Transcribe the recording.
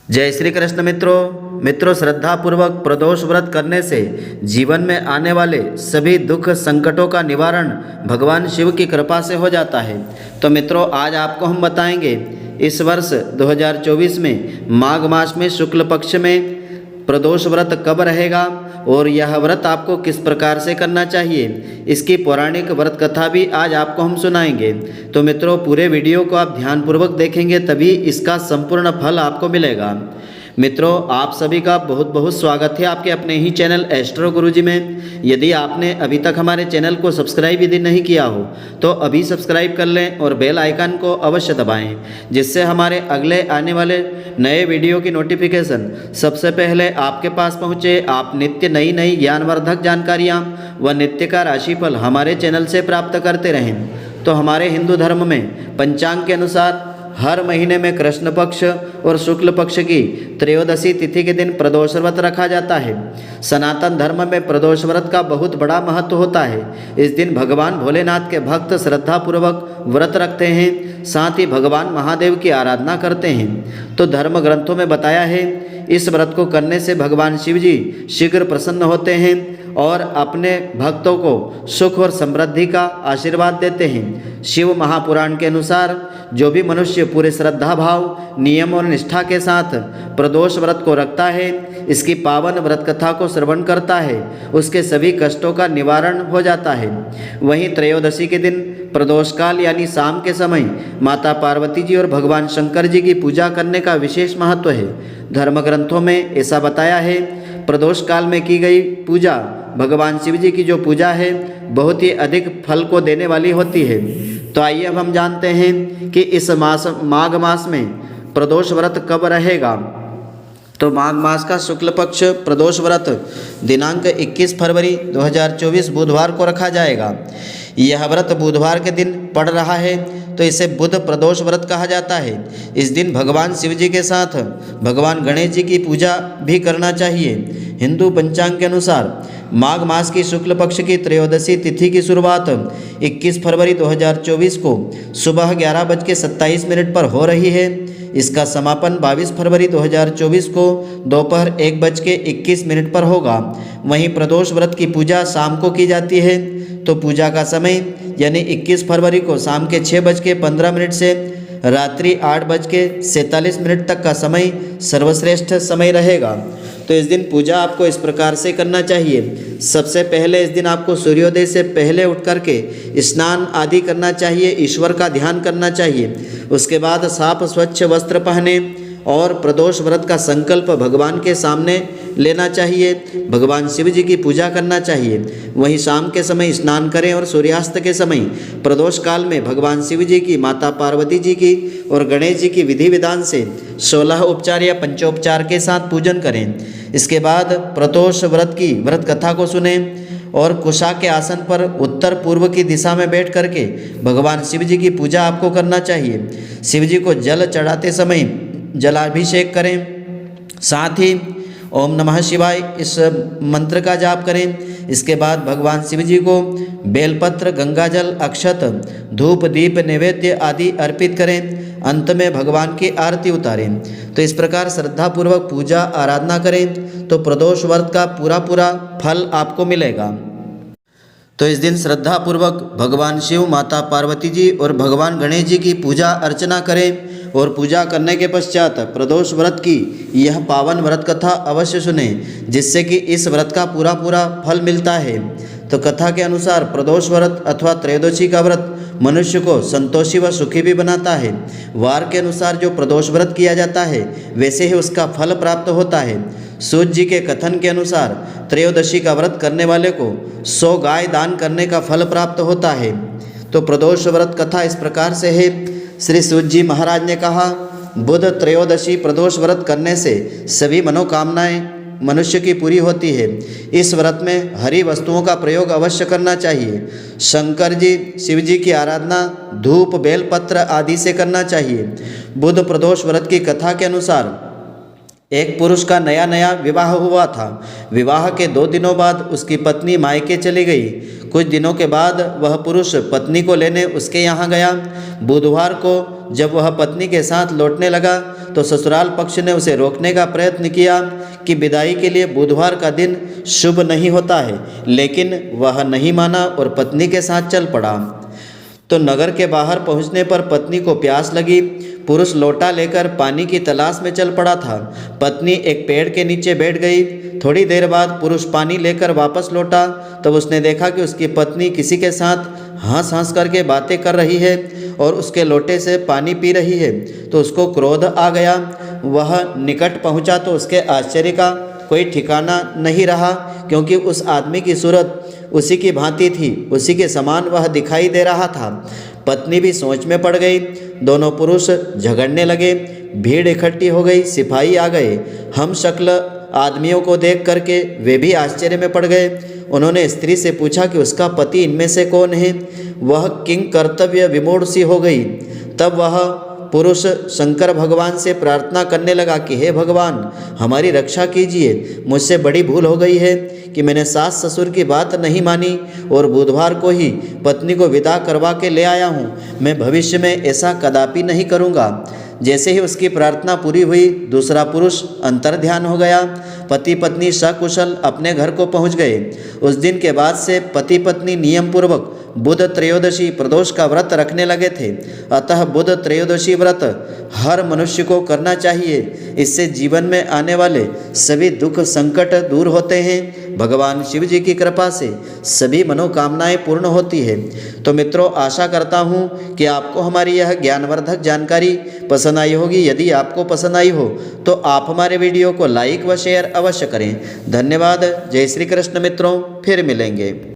जय श्री कृष्ण मित्रों श्रद्धा पूर्वक प्रदोष व्रत करने से जीवन में आने वाले सभी दुख संकटों का निवारण भगवान शिव की कृपा से हो जाता है। तो मित्रों, आज आपको हम बताएंगे इस वर्ष 2024 में माघ मास में शुक्ल पक्ष में प्रदोष व्रत कब रहेगा और यह व्रत आपको किस प्रकार से करना चाहिए। इसकी पौराणिक व्रत कथा भी आज आपको हम सुनाएंगे। तो मित्रों, पूरे वीडियो को आप ध्यानपूर्वक देखेंगे तभी इसका संपूर्ण फल आपको मिलेगा। मित्रों, आप सभी का बहुत बहुत स्वागत है आपके अपने ही चैनल एस्ट्रो गुरुजी में। यदि आपने अभी तक हमारे चैनल को सब्सक्राइब यदि नहीं किया हो तो अभी सब्सक्राइब कर लें और बेल आइकन को अवश्य दबाएं, जिससे हमारे अगले आने वाले नए वीडियो की नोटिफिकेशन सबसे पहले आपके पास पहुंचे। आप नित्य नई नई ज्ञानवर्धक जानकारियाँ व नित्य का राशिफल हमारे चैनल से प्राप्त करते रहें। तो हमारे हिंदू धर्म में पंचांग के अनुसार हर महीने में कृष्ण पक्ष और शुक्ल पक्ष की त्रयोदशी तिथि के दिन प्रदोष व्रत रखा जाता है। सनातन धर्म में प्रदोष व्रत का बहुत बड़ा महत्व होता है। इस दिन भगवान भोलेनाथ के भक्त श्रद्धापूर्वक व्रत रखते हैं, साथ ही भगवान महादेव की आराधना करते हैं। तो धर्म ग्रंथों में बताया है इस व्रत को करने से भगवान शिव जी शीघ्र प्रसन्न होते हैं और अपने भक्तों को सुख और समृद्धि का आशीर्वाद देते हैं। शिव महापुराण के अनुसार जो भी मनुष्य पूरे श्रद्धा भाव, नियम और निष्ठा के साथ प्रदोष व्रत को रखता है, इसकी पावन व्रत कथा को श्रवण करता है, उसके सभी कष्टों का निवारण हो जाता है। वहीं त्रयोदशी के दिन प्रदोष काल यानी शाम के समय माता पार्वती जी और भगवान शंकर जी की पूजा करने का विशेष महत्व है। धर्म ग्रंथों में ऐसा बताया है प्रदोष काल में की गई पूजा भगवान शिव जी की जो पूजा है बहुत ही अधिक फल को देने वाली होती है। तो आइए अब हम जानते हैं कि इस माघ मास में प्रदोष व्रत कब रहेगा। तो माघ मास का शुक्ल पक्ष प्रदोष व्रत दिनांक 21 फरवरी 2024 बुधवार को रखा जाएगा। यह व्रत बुधवार के दिन पड़ रहा है तो इसे बुध प्रदोष व्रत कहा जाता है। इस दिन भगवान शिव जी के साथ भगवान गणेश जी की पूजा भी करना चाहिए। हिंदू पंचांग के अनुसार माघ मास की शुक्ल पक्ष की त्रयोदशी तिथि की शुरुआत 21 फरवरी 2024 को सुबह 11:27 पर हो रही है। इसका समापन 22 फरवरी 2024 को दोपहर 1:21 पर होगा। वहीं प्रदोष व्रत की पूजा शाम को की जाती है। तो पूजा का समय यानी 21 फरवरी को शाम के 6:15 से रात्रि 8:47 तक का समय सर्वश्रेष्ठ समय रहेगा। तो इस दिन पूजा आपको इस प्रकार से करना चाहिए। सबसे पहले इस दिन आपको सूर्योदय से पहले उठ करके स्नान आदि करना चाहिए, ईश्वर का ध्यान करना चाहिए। उसके बाद साफ स्वच्छ वस्त्र पहने और प्रदोष व्रत का संकल्प भगवान के सामने लेना चाहिए। भगवान शिव जी की पूजा करना चाहिए। वहीं शाम के समय स्नान करें और सूर्यास्त के समय प्रदोष काल में भगवान शिव जी की, माता पार्वती जी की और गणेश जी की विधि विधान से 16 उपचार या पंचोपचार के साथ पूजन करें। इसके बाद प्रदोष व्रत की व्रत कथा को सुने और कुशा के आसन पर उत्तर पूर्व की दिशा में बैठ करके भगवान शिव जी की पूजा आपको करना चाहिए। शिव जी को जल चढ़ाते समय जलाभिषेक करें, साथ ही ओम नमः शिवाय इस मंत्र का जाप करें। इसके बाद भगवान शिव जी को बेलपत्र, गंगाजल, अक्षत, धूप, दीप, नैवेद्य आदि अर्पित करें। अंत में भगवान की आरती उतारें। तो इस प्रकार श्रद्धापूर्वक पूजा आराधना करें तो प्रदोष व्रत का पूरा फल आपको मिलेगा। तो इस दिन श्रद्धापूर्वक भगवान शिव, माता पार्वती जी और भगवान गणेश जी की पूजा अर्चना करें और पूजा करने के पश्चात प्रदोष व्रत की यह पावन व्रत कथा अवश्य सुने, जिससे कि इस व्रत का पूरा फल मिलता है। तो कथा के अनुसार प्रदोष व्रत अथवा त्रयोदशी का व्रत मनुष्य को संतोषी व सुखी भी बनाता है। वार के अनुसार जो प्रदोष व्रत किया जाता है वैसे ही उसका फल प्राप्त होता है। सूत जी के कथन के अनुसार त्रयोदशी का व्रत करने वाले को 100 गाय दान करने का फल प्राप्त होता है। तो प्रदोष व्रत कथा इस प्रकार से है। श्री सूत जी महाराज ने कहा, बुध त्रयोदशी प्रदोष व्रत करने से सभी मनोकामनाएं मनुष्य की पूरी होती है। इस व्रत में हरी वस्तुओं का प्रयोग अवश्य करना चाहिए। शंकर जी, शिव जी की आराधना धूप, बेलपत्र आदि से करना चाहिए। बुध प्रदोष व्रत की कथा के अनुसार एक पुरुष का नया विवाह हुआ था। विवाह के 2 दिनों बाद उसकी पत्नी मायके चली गई। कुछ दिनों के बाद वह पुरुष पत्नी को लेने उसके यहाँ गया। बुधवार को जब वह पत्नी के साथ लौटने लगा तो ससुराल पक्ष ने उसे रोकने का प्रयत्न किया कि विदाई के लिए बुधवार का दिन शुभ नहीं होता है, लेकिन वह नहीं माना और पत्नी के साथ चल पड़ा। तो नगर के बाहर पहुंचने पर पत्नी को प्यास लगी। पुरुष लोटा लेकर पानी की तलाश में चल पड़ा था। पत्नी एक पेड़ के नीचे बैठ गई। थोड़ी देर बाद पुरुष पानी लेकर वापस लौटा। तब उसने देखा कि उसकी पत्नी किसी के साथ हंस हंस करके बातें कर रही है और उसके लोटे से पानी पी रही है। तो उसको क्रोध आ गया। वह निकट पहुंचा तो उसके आश्चर्य का कोई ठिकाना नहीं रहा, क्योंकि उस आदमी की सूरत उसी की भांति थी, उसी के समान वह दिखाई दे रहा था। पत्नी भी सोच में पड़ गई। दोनों पुरुष झगड़ने लगे। भीड़ इकट्ठी हो गई। सिपाही आ गए। हम शक्ल आदमियों को देख करके वे भी आश्चर्य में पड़ गए। उन्होंने स्त्री से पूछा कि उसका पति इनमें से कौन है। वह किंग कर्तव्य विमूढ़ सी हो गई। तब वह पुरुष शंकर भगवान से प्रार्थना करने लगा कि हे भगवान, हमारी रक्षा कीजिए। मुझसे बड़ी भूल हो गई है कि मैंने सास ससुर की बात नहीं मानी और बुधवार को ही पत्नी को विदा करवा के ले आया हूँ। मैं भविष्य में ऐसा कदापि नहीं करूँगा। जैसे ही उसकी प्रार्थना पूरी हुई, दूसरा पुरुष अंतर्ध्यान हो गया। पति पत्नी सकुशल अपने घर को पहुँच गए। उस दिन के बाद से पति पत्नी नियम पूर्वक बुध त्रयोदशी प्रदोष का व्रत रखने लगे थे। अतः बुध त्रयोदशी व्रत हर मनुष्य को करना चाहिए। इससे जीवन में आने वाले सभी दुख संकट दूर होते हैं। भगवान शिव जी की कृपा से सभी मनोकामनाएं पूर्ण होती है। तो मित्रों, आशा करता हूँ कि आपको हमारी यह ज्ञानवर्धक जानकारी पसंद आई होगी। यदि आपको पसंद आई हो तो आप हमारे वीडियो को लाइक व शेयर अवश्य करें। धन्यवाद। जय श्री कृष्ण मित्रों, फिर मिलेंगे।